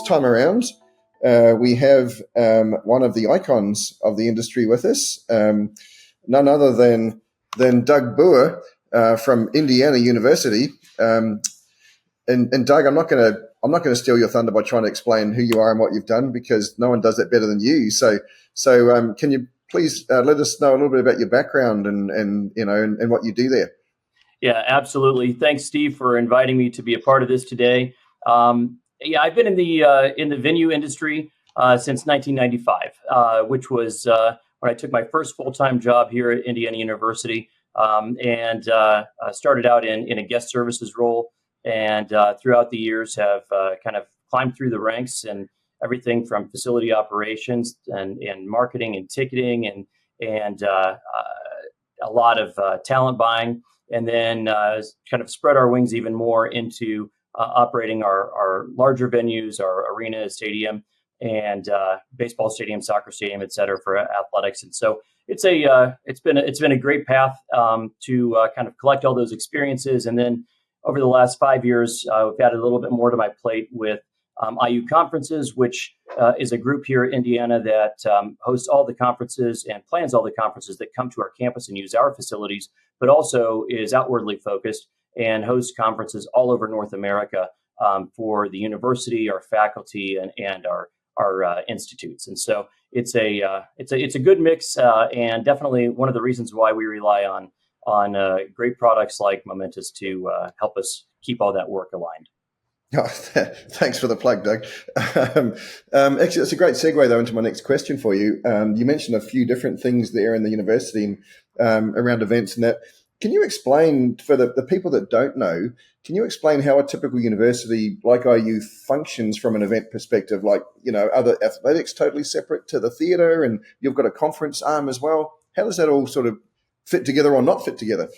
time around, we have one of the icons of the industry with us, none other than Doug Boucher from Indiana University. And Doug, I'm not going to steal your thunder by trying to explain who you are and what you've done, because no one does that better than you. So can you please let us know a little bit about your background and what you do there? Yeah, absolutely. Thanks, Steve, for inviting me to be a part of this today. I've been in the venue industry since 1995, which was when I took my first full-time job here at Indiana University, and started out in a guest services role, and throughout the years have kind of climbed through the ranks and everything from facility operations and marketing and ticketing and a lot of talent buying, and then kind of spread our wings even more into operating our larger venues, our arena, stadium, and baseball stadium, soccer stadium, et cetera, for athletics. And so it's been a great path to kind of collect all those experiences. And then over the last 5 years, we've added a little bit more to my plate with IU Conferences, which is a group here in Indiana that hosts all the conferences and plans all the conferences that come to our campus and use our facilities, but also is outwardly focused and hosts conferences all over North America for the university, our faculty, and our institutes. And so it's a good mix, and definitely one of the reasons why we rely on great products like Momentus to help us keep all that work aligned. Oh, thanks for the plug, Doug. Actually, that's a great segue, though, into my next question for you. You mentioned a few different things there in the university around events and that. Can you explain, for the people that don't know, can you explain how a typical university like IU functions from an event perspective? Like, are the athletics totally separate to the theatre, and you've got a conference arm as well? How does that all sort of fit together or not fit together?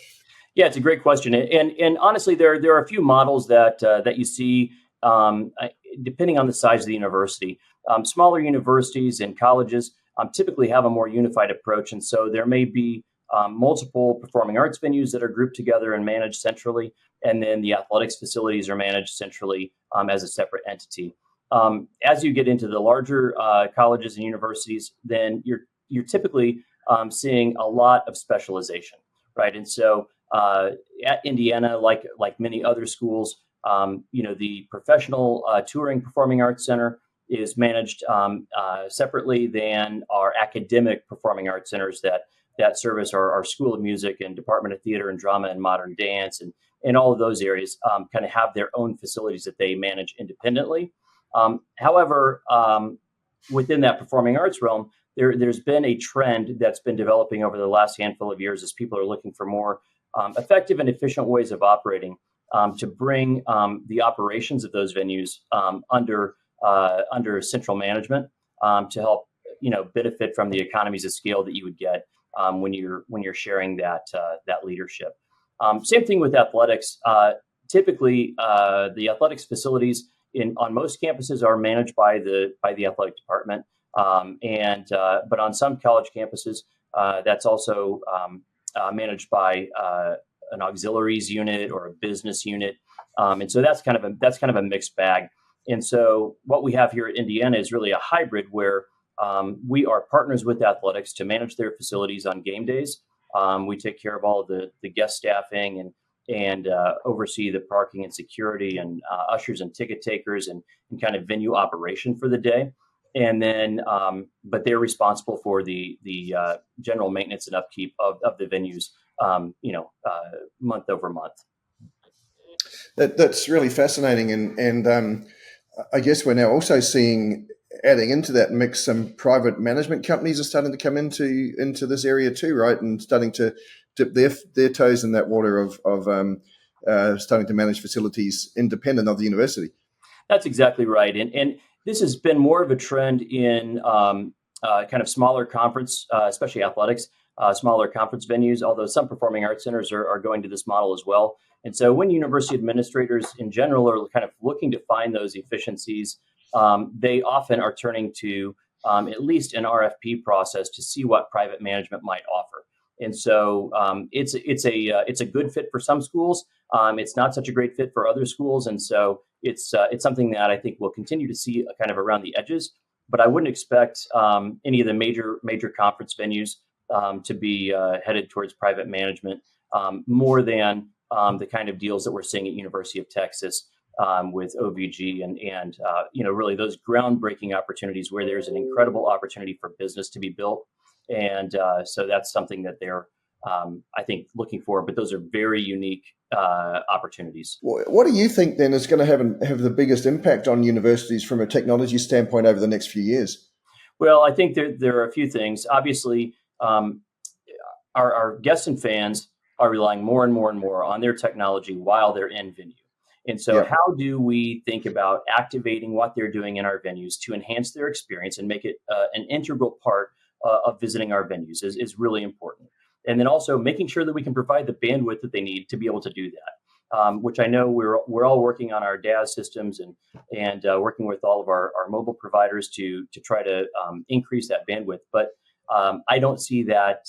Yeah, it's a great question, and honestly, there are a few models that you see depending on the size of the university. Smaller universities and colleges typically have a more unified approach, and so there may be multiple performing arts venues that are grouped together and managed centrally, and then the athletics facilities are managed centrally as a separate entity. As you get into the larger colleges and universities, then you're typically seeing a lot of specialization, right? And so at Indiana, like many other schools, the professional touring performing arts center is managed separately than our academic performing arts centers that service our School of Music and Department of Theater and Drama and Modern Dance, and all of those areas kind of have their own facilities that they manage independently. However, within that performing arts realm, there's been a trend that's been developing over the last handful of years as people are looking for more effective and efficient ways of operating to bring the operations of those venues under central management to help benefit from the economies of scale that you would get when you're sharing that leadership. Same thing with athletics. Typically, the athletics facilities on most campuses are managed by the athletic department, but on some college campuses, that's also managed by an auxiliaries unit or a business unit, and so that's kind of a mixed bag. And so what we have here at Indiana is really a hybrid where we are partners with athletics to manage their facilities on game days. We take care of all of the guest staffing and oversee the parking and security and ushers and ticket takers and kind of venue operation for the day. And then, but they're responsible for the general maintenance and upkeep of the venues, month over month. That's really fascinating, and I guess we're now also seeing, adding into that mix, some private management companies are starting to come into this area too, right? And starting to dip their toes in that water of starting to manage facilities independent of the university. That's exactly right, and this has been more of a trend in kind of smaller conference, especially athletics, smaller conference venues, although some performing arts centers are going to this model as well. And so when university administrators in general are kind of looking to find those efficiencies, they often are turning to at least an RFP process to see what private management might offer. And so it's a good fit for some schools. It's not such a great fit for other schools, and so it's something that I think we'll continue to see kind of around the edges. But I wouldn't expect any of the major conference venues to be headed towards private management more than the kind of deals that we're seeing at University of Texas with OVG and really those groundbreaking opportunities where there's an incredible opportunity for business to be built. And so that's something that they're, I think, looking for. But those are very unique opportunities. What do you think then is going to have the biggest impact on universities from a technology standpoint over the next few years? Well, I think there are a few things. Obviously, our guests and fans are relying more and more and more on their technology while they're in venue. And so how do we think about activating what they're doing in our venues to enhance their experience and make it an integral part of visiting our venues is really important. And then also making sure that we can provide the bandwidth that they need to be able to do that, which I know we're all working on our DAS systems and working with all of our mobile providers to try to increase that bandwidth. But I don't see that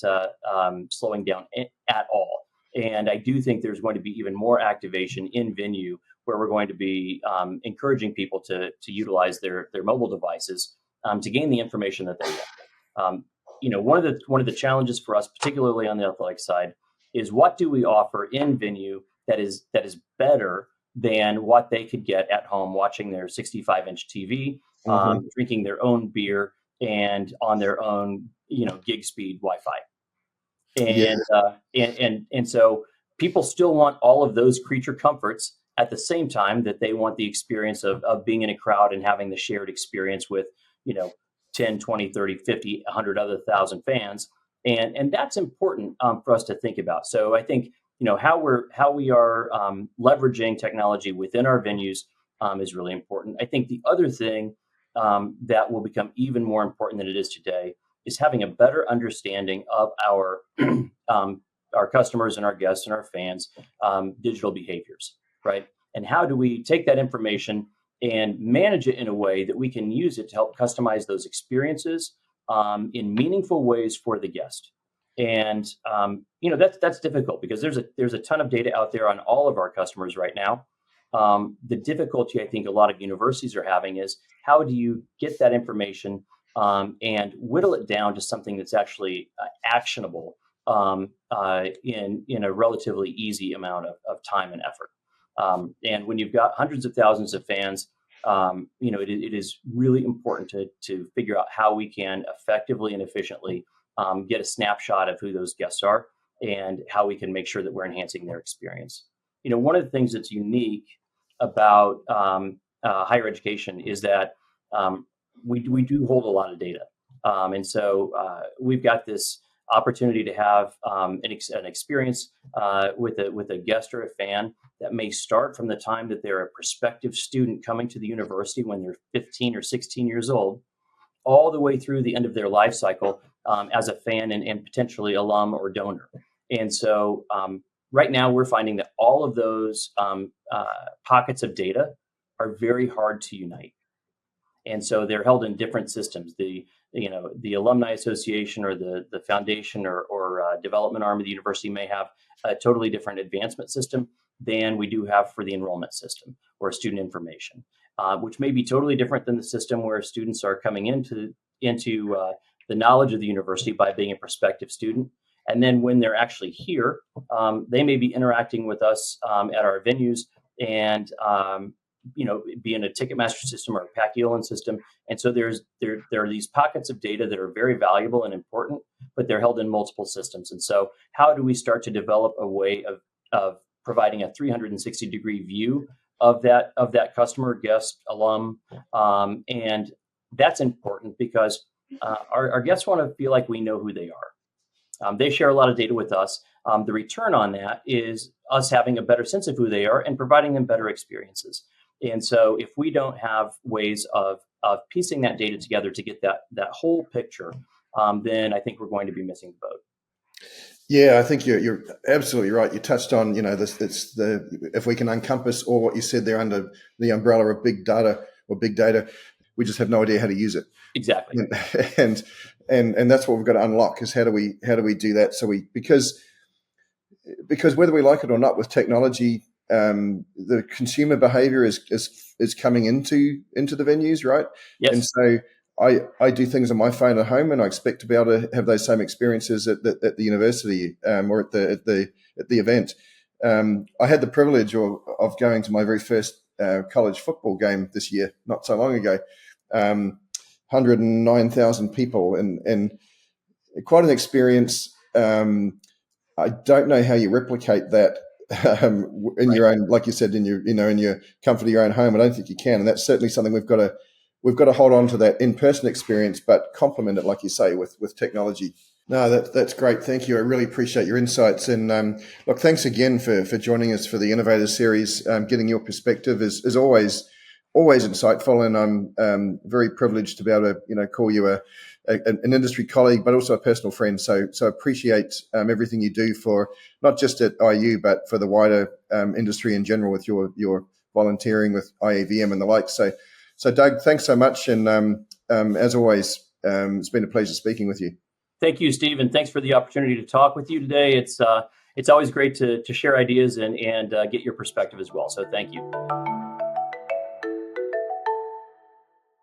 slowing down at all. And I do think there's going to be even more activation in venue where we're going to be encouraging people to utilize their mobile devices to gain the information that they want. One of the challenges for us, particularly on the athletic side, is what do we offer in venue that is better than what they could get at home watching their 65-inch TV, drinking their own beer, and on their own gig speed Wi-Fi. And so people still want all of those creature comforts at the same time that they want the experience of being in a crowd and having the shared experience with 10, 20, 30, 50, 100 other thousand fans. And that's important for us to think about. So I think, how we are leveraging technology within our venues is really important. I think the other thing that will become even more important than it is today is having a better understanding of our customers and our guests and our fans' digital behaviors, right? And how do we take that information and manage it in a way that we can use it to help customize those experiences in meaningful ways for the guest. And that's difficult because there's a ton of data out there on all of our customers right now. The difficulty I think a lot of universities are having is how do you get that information and whittle it down to something that's actually actionable in a relatively easy amount of time and effort. And when you've got hundreds of thousands of fans, it is really important to figure out how we can effectively and efficiently get a snapshot of who those guests are and how we can make sure that we're enhancing their experience. One of the things that's unique about higher education is that we do hold a lot of data. And so we've got this opportunity to have an experience with a guest or a fan that may start from the time that they're a prospective student coming to the university when they're 15 or 16 years old, all the way through the end of their life cycle as a fan and potentially alum or donor. And so right now we're finding that all of those pockets of data are very hard to unite. And so they're held in different systems. The Alumni Association or the foundation or development arm of the university may have a totally different advancement system than we do have for the enrollment system or student information, which may be totally different than the system where students are coming into the knowledge of the university by being a prospective student. And then when they're actually here, they may be interacting with us at our venues and be in a Ticketmaster system or a Paciolan system. And so there are these pockets of data that are very valuable and important, but they're held in multiple systems. And so how do we start to develop a way of providing a 360-degree view of that customer, guest, alum? And that's important because our guests want to feel like we know who they are. They share a lot of data with us. The return on that is us having a better sense of who they are and providing them better experiences. And so if we don't have ways of piecing that data together to get that whole picture, then I think we're going to be missing the boat. Yeah, I think you're absolutely right. You touched on, if we can encompass all what you said there under the umbrella of big data, we just have no idea how to use it. Exactly. And and that's what we've got to unlock is how do we do that? So because whether we like it or not, with technology, the consumer behavior is coming into the venues, right? Yes. And so I do things on my phone at home, and I expect to be able to have those same experiences at the university, or at the event. I had the privilege of going to my very first college football game this year, not so long ago. 109,000 people, and quite an experience. I don't know how you replicate that in your own, like you said, in your comfort of your own home. I don't think you can, and that's certainly something we've got to hold on to, that in-person experience, but complement it, like you say, with technology. No, that's great. Thank you. I really appreciate your insights. And look, thanks again for joining us for the Innovators Series. Getting your perspective is always insightful, and I'm very privileged to be able to call you an industry colleague, but also a personal friend. So appreciate everything you do for not just at IU, but for the wider industry in general, with your volunteering with IAVM and the like. So Doug, thanks so much, and as always, it's been a pleasure speaking with you. Thank you, Steve, and thanks for the opportunity to talk with you today. It's always great to share ideas and get your perspective as well. So thank you.